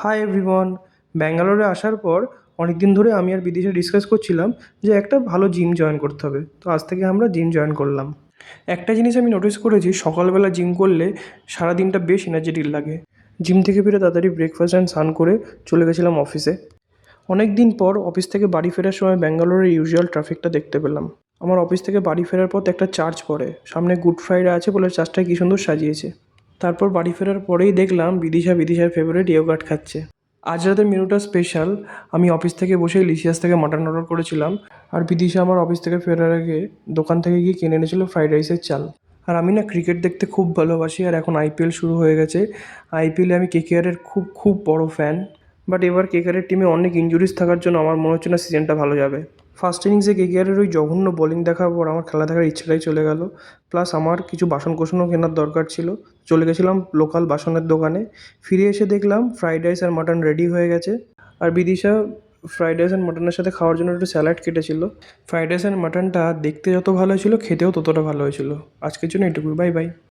Hi everyone. ব্যাঙ্গালোরে আসার পর অনেক দিন ধরে আমি আর বিদিশা ডিসকাস করছিলাম যে একটা ভালো জিম জয়েন করতে হবে। তো আজ থেকে আমরা জিম জয়েন করলাম। একটা জিনিস আমি নোটিস করেছি, সকালবেলা জিম করলে সারাদিনটা বেশ এনার্জেটিক লাগে। জিম থেকে ফিরে তাড়াতাড়ি ব্রেকফাস্ট অ্যান্ড স্নান করে চলে গেছিলাম অফিসে। অনেক দিন পর অফিস থেকে বাড়ি ফেরার সময় ব্যাঙ্গালোরের ইউজুয়াল ট্রাফিকটা দেখতে পেলাম। আমার অফিস থেকে বাড়ি ফেরার পথে একটা চার্চ পড়ে, সামনে গুড ফ্রাইডে আছে বলে চার্চটা কী সুন্দর সাজিয়েছে। তারপর বাড়ি ফেরার পরেই দেখলাম বিদিশার ফেভারিট ইয়োগার্ট খাচ্ছে। আজ রাতের মেনুটা স্পেশাল। আমি অফিস থেকে বসেই লিসিয়াস থেকে মাটন অর্ডার করেছিলাম, আর বিদিশা আমার অফিস থেকে ফেরার আগে দোকান থেকে গিয়ে কিনে এনেছিল ফ্রাইড রাইসের চাল। আর আমি না ক্রিকেট দেখতে খুব ভালোবাসি, আর এখন আইপিএল শুরু হয়ে গেছে। আইপিএলে আমি কেকেআরের খুব খুব বড় ফ্যান। বাট এবার কেকেআরের টিমে অনেক ইনজুরিস থাকার জন্য আমার মনে হচ্ছে না সিজনটা ভালো যাবে। ফার্স্ট ইনিংসে কেকেআরের ওই জঘন্য বোলিং দেখার পর আমার খেলা দেখার ইচ্ছাটাই চলে গেল। প্লাস আমার কিছু বাসনকোসনও কেনার দরকার ছিল। চলে গেছিলাম লোকাল বাসনের দোকানে। ফিরে এসে দেখলাম ফ্রাইড রাইস আর মাটন রেডি হয়ে গেছে। আর বিদিশা ফ্রাইড রাইস অ্যান্ড মাটনের সাথে খাওয়ার জন্য একটু স্যালাড কেটেছিল। ফ্রাইড রাইস অ্যান্ড মাটনটা দেখতে যত ভালো হয়েছিল, খেতেও ততটা ভালো হয়েছিল। আজকের জন্য এটুকুই। Bye bye.